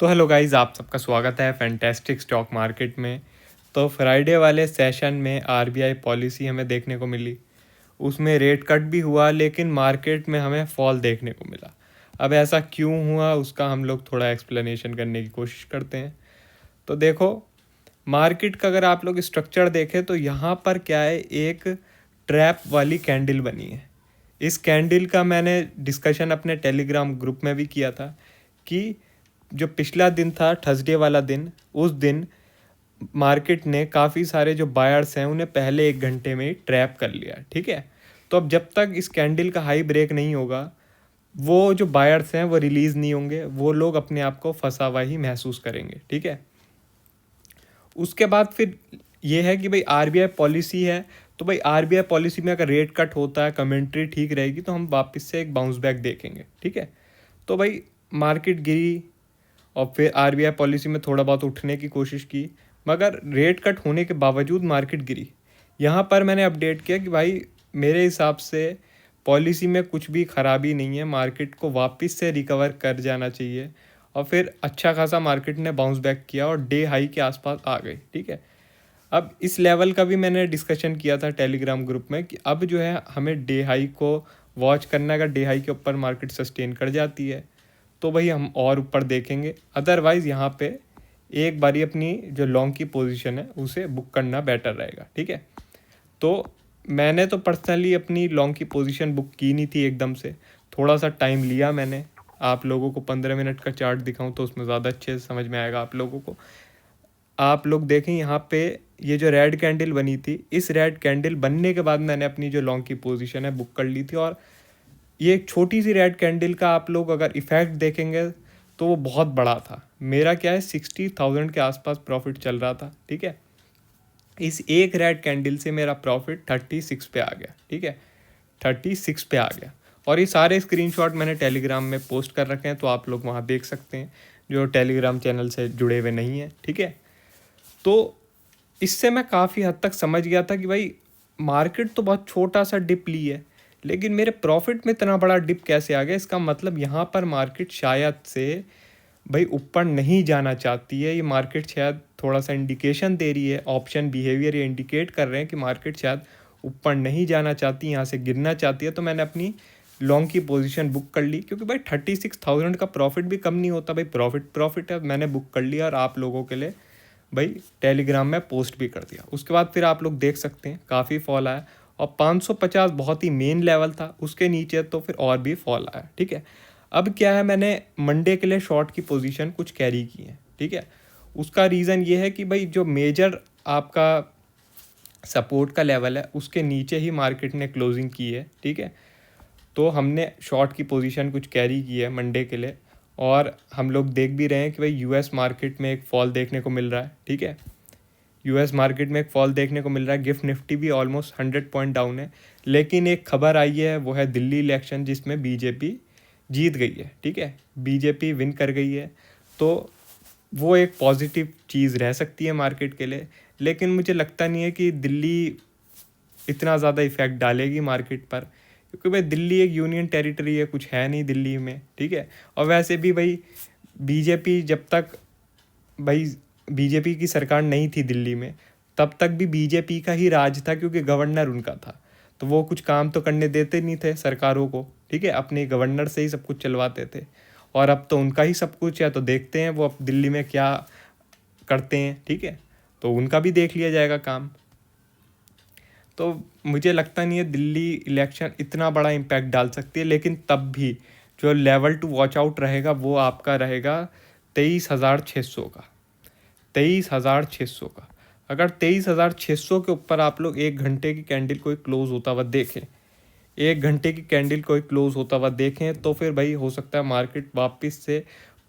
तो hello guys, आप सबका स्वागत है फैंटेस्टिक स्टॉक मार्केट में। तो फ्राइडे वाले सेशन में आरबीआई पॉलिसी हमें देखने को मिली। उसमें रेट कट भी हुआ लेकिन मार्केट में हमें फॉल देखने को मिला। अब ऐसा क्यों हुआ उसका हम लोग थोड़ा एक्सप्लेनेशन करने की कोशिश करते हैं। तो देखो, मार्केट का अगर आप लोग स्ट्रक्चर देखें तो यहाँ पर क्या है, एक ट्रैप वाली कैंडल बनी है। इस कैंडल का मैंने डिस्कशन अपने टेलीग्राम ग्रुप में भी किया था कि जो पिछला दिन था थर्सडे वाला दिन, उस दिन मार्केट ने काफ़ी सारे जो बायर्स हैं उन्हें पहले 1 घंटे में ही ट्रैप कर लिया। ठीक है, तो अब जब तक इस कैंडल का हाई ब्रेक नहीं होगा, वो जो बायर्स हैं वो रिलीज़ नहीं होंगे, वो लोग अपने आप को फंसा हुआ ही महसूस करेंगे। ठीक है, उसके बाद फिर ये है कि भाई आरबीआई पॉलिसी है, तो भाई आरबीआई पॉलिसी में अगर रेट कट होता है, कमेंट्री ठीक रहेगी, तो हम वापस से एक बाउंस बैक देखेंगे। ठीक है, तो भाई मार्केट गिरी और फिर आरबीआई पॉलिसी में थोड़ा बहुत उठने की कोशिश की, मगर रेट कट होने के बावजूद मार्केट गिरी। यहाँ पर मैंने अपडेट किया कि भाई मेरे हिसाब से पॉलिसी में कुछ भी खराबी नहीं है, मार्केट को वापस से रिकवर कर जाना चाहिए। और फिर अच्छा खासा मार्केट ने बाउंस बैक किया और डे हाई के आसपास आ गई। ठीक है, अब इस लेवल का भी मैंने डिस्कशन किया था टेलीग्राम ग्रुप में कि अब जो है हमें डे हाई को वॉच करना है। अगर डे हाई के ऊपर मार्केट सस्टेन कर जाती है तो भाई हम और ऊपर देखेंगे, अदरवाइज़ यहाँ पे एक बारी अपनी जो लॉन्ग की पोजीशन है उसे बुक करना बेटर रहेगा। ठीक है, तो मैंने तो पर्सनली अपनी लॉन्ग की पोजीशन बुक की नहीं थी एकदम से, थोड़ा सा टाइम लिया मैंने। आप लोगों को 15 मिनट का चार्ट दिखाऊं तो उसमें ज़्यादा अच्छे से समझ में आएगा आप लोगों को। आप लोग देखें यहाँ पे, ये जो रेड कैंडल बनी थी, इस रेड कैंडल बनने के बाद मैंने अपनी जो लॉन्ग की पोजीशन है बुक कर ली थी। और ये एक छोटी सी रेड कैंडल का आप लोग अगर इफेक्ट देखेंगे तो वो बहुत बड़ा था। मेरा क्या है, 60,000 के आसपास प्रॉफिट चल रहा था। ठीक है, इस एक रेड कैंडल से मेरा प्रॉफिट 36 पे आ गया। ठीक है, 36 पे आ गया। और ये सारे स्क्रीनशॉट मैंने टेलीग्राम में पोस्ट कर रखे हैं, तो आप लोग वहाँ देख सकते हैं जो टेलीग्राम चैनल से जुड़े हुए नहीं हैं। ठीक है, तो इससे मैं काफ़ी हद तक समझ गया था कि भाई मार्केट तो बहुत छोटा सा डिप ली है, लेकिन मेरे प्रॉफिट में इतना बड़ा डिप कैसे आ गया। इसका मतलब यहाँ पर मार्केट शायद से भाई ऊपर नहीं जाना चाहती है। ये मार्केट शायद थोड़ा सा इंडिकेशन दे रही है, ऑप्शन बिहेवियर ये इंडिकेट कर रहे हैं कि मार्केट शायद ऊपर नहीं जाना चाहती, यहाँ से गिरना चाहती है। तो मैंने अपनी लॉन्ग की पोजीशन बुक कर ली, क्योंकि भाई 36,000 का प्रॉफिट भी कम नहीं होता। भाई प्रॉफिट है, मैंने बुक कर लिया और आप लोगों के लिए भाई टेलीग्राम में पोस्ट भी कर दिया। उसके बाद फिर आप लोग देख सकते हैं काफ़ी फॉल आया, और 550 बहुत ही मेन लेवल था, उसके नीचे तो फिर और भी फॉल आया। ठीक है, अब क्या है, मैंने मंडे के लिए शॉर्ट की पोजीशन कुछ कैरी की है। ठीक है, उसका रीज़न ये है कि भाई जो मेजर आपका सपोर्ट का लेवल है उसके नीचे ही मार्केट ने क्लोजिंग की है। ठीक है, तो हमने शॉर्ट की पोजीशन कुछ कैरी की है मंडे के लिए, और हम लोग देख भी रहे हैं कि भाई यूएस मार्केट में एक फॉल देखने को मिल रहा है। ठीक है, यूएस मार्केट में एक फॉल देखने को मिल रहा है। गिफ्ट निफ्टी भी ऑलमोस्ट 100 पॉइंट डाउन है, लेकिन एक खबर आई है, वो है दिल्ली इलेक्शन जिसमें बीजेपी जीत गई है। ठीक है, बीजेपी विन कर गई है, तो वो एक पॉजिटिव चीज़ रह सकती है मार्केट के लिए। लेकिन मुझे लगता नहीं है कि दिल्ली इतना ज़्यादा इफेक्ट डालेगी मार्केट पर, क्योंकि भाई दिल्ली एक यूनियन टेरिटरी है, कुछ है नहीं दिल्ली में। ठीक है, और वैसे भी भाई बीजेपी जब तक भाई बीजेपी की सरकार नहीं थी दिल्ली में, तब तक भी बीजेपी का ही राज था, क्योंकि गवर्नर उनका था। तो वो कुछ काम तो करने देते नहीं थे सरकारों को। ठीक है, अपने गवर्नर से ही सब कुछ चलवाते थे, और अब तो उनका ही सब कुछ है, तो देखते हैं वो अब दिल्ली में क्या करते हैं। ठीक है, तो उनका भी देख लिया जाएगा काम। तो मुझे लगता नहीं है दिल्ली इलेक्शन इतना बड़ा इम्पैक्ट डाल सकती है, लेकिन तब भी जो लेवल टू वॉच आउट रहेगा वो आपका रहेगा 23,600 का। 23,600 का, अगर 23,600 के ऊपर आप लोग 1 घंटे की कैंडल कोई क्लोज होता हुआ देखें, 1 घंटे की कैंडल कोई क्लोज होता हुआ देखें, तो फिर भाई हो सकता है मार्केट वापस से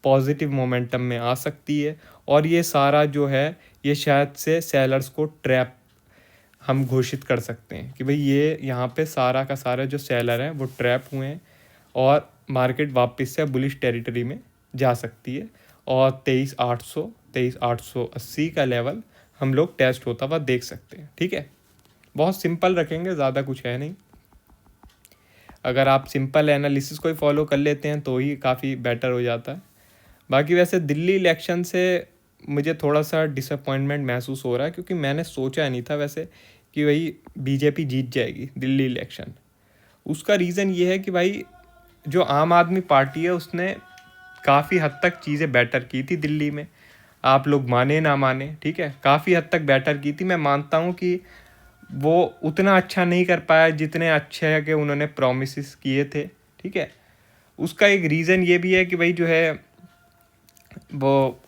पॉजिटिव मोमेंटम में आ सकती है। और ये सारा जो है, ये शायद से सेलर्स को ट्रैप हम घोषित कर सकते हैं कि भाई ये यहाँ पे सारा का सारा जो सेलर हैं वो ट्रैप हुए हैं, और मार्केट वापस से बुलिश टेरिटरी में जा सकती है। और 23,800 23,880 का लेवल हम लोग टेस्ट होता हुआ देख सकते हैं। ठीक है, बहुत सिंपल रखेंगे, ज़्यादा कुछ है नहीं। अगर आप सिंपल एनालिसिस को ही फॉलो कर लेते हैं तो ही काफ़ी बेटर हो जाता है। बाकी वैसे दिल्ली इलेक्शन से मुझे थोड़ा सा डिसअपॉइंटमेंट महसूस हो रहा है, क्योंकि मैंने सोचा नहीं था वैसे कि भाई बीजेपी जीत जाएगी दिल्ली इलेक्शन। उसका रीज़न ये है कि भाई जो आम आदमी पार्टी है उसने काफ़ी हद तक चीज़ें बेटर की थी दिल्ली में। आप लोग माने ना माने, ठीक है, काफ़ी हद तक बेटर की थी। मैं मानता हूँ कि वो उतना अच्छा नहीं कर पाया जितने अच्छे है कि उन्होंने प्रोमिस किए थे, ठीक है। उसका एक रीज़न ये भी है कि भाई जो है वो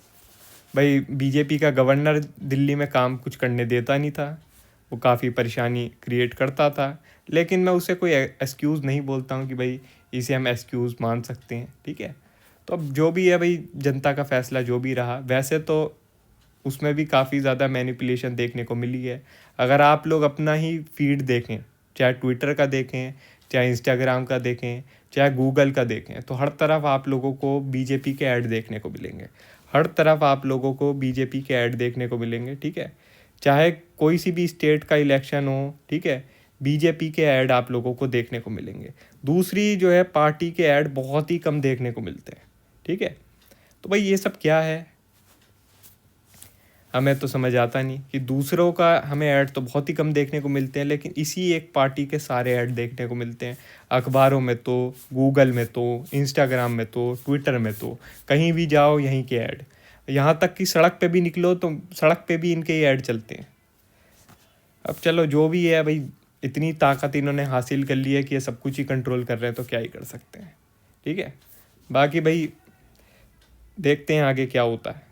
भाई बीजेपी का गवर्नर दिल्ली में काम कुछ करने देता नहीं था, वो काफ़ी परेशानी क्रिएट करता था। लेकिन मैं उसे कोई एक्सक्यूज़ नहीं बोलता हूँ कि भाई इसे हम एक्सक्यूज़ मान सकते हैं, ठीक है। तो अब जो भी है भाई, जनता का फैसला जो भी रहा, वैसे तो उसमें भी काफ़ी ज़्यादा मैनिपुलेशन देखने को मिली है। अगर आप लोग अपना ही फीड देखें, चाहे ट्विटर का देखें, चाहे इंस्टाग्राम का देखें, चाहे गूगल का देखें, तो हर तरफ आप लोगों को बीजेपी के ऐड देखने को मिलेंगे। हर तरफ आप लोगों को बीजेपी के ऐड देखने को मिलेंगे, ठीक है। चाहे कोई सी भी स्टेट का इलेक्शन हो, ठीक है, बीजेपी के ऐड आप लोगों को देखने को मिलेंगे। दूसरी जो है पार्टी के ऐड बहुत ही कम देखने को मिलते हैं, ठीक है। तो भाई ये सब क्या है, हमें तो समझ आता नहीं कि दूसरों का हमें ऐड तो बहुत ही कम देखने को मिलते हैं, लेकिन इसी एक पार्टी के सारे ऐड देखने को मिलते हैं। अखबारों में तो, गूगल में तो, इंस्टाग्राम में तो, ट्विटर में तो, कहीं भी जाओ यहीं के ऐड। यहाँ तक कि सड़क पे भी निकलो तो सड़क पे भी इनके ही ऐड चलते हैं। अब चलो जो भी है भाई, इतनी ताकत इन्होंने हासिल कर ली है कि ये सब कुछ ही कंट्रोल कर रहे हैं, तो क्या ही कर सकते हैं, ठीक है। बाकी भाई देखते हैं आगे क्या होता है।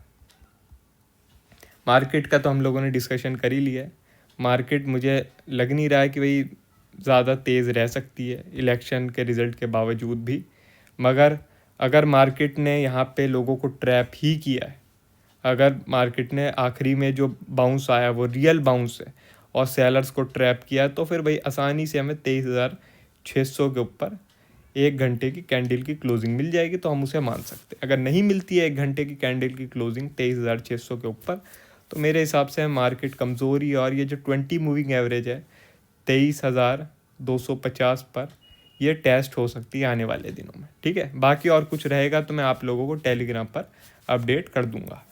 मार्केट का तो हम लोगों ने डिस्कशन कर ही लिया है। मार्केट मुझे लग नहीं रहा है कि भाई ज़्यादा तेज़ रह सकती है इलेक्शन के रिज़ल्ट के बावजूद भी। मगर अगर मार्केट ने यहाँ पे लोगों को ट्रैप ही किया है, अगर मार्केट ने आखिरी में जो बाउंस आया वो रियल बाउंस है और सेलर्स को ट्रैप किया, तो फिर भाई आसानी से हमें 23,600 के ऊपर 1 घंटे की कैंडल की क्लोजिंग मिल जाएगी, तो हम उसे मान सकते हैं। अगर नहीं मिलती है 1 घंटे की कैंडल की क्लोजिंग 23,600 के ऊपर, तो मेरे हिसाब से मार्केट कमज़ोरी, और ये जो 20 मूविंग एवरेज है 23,250 पर, ये टेस्ट हो सकती है आने वाले दिनों में, ठीक है। बाकी और कुछ रहेगा तो मैं आप लोगों को टेलीग्राम पर अपडेट कर दूंगा।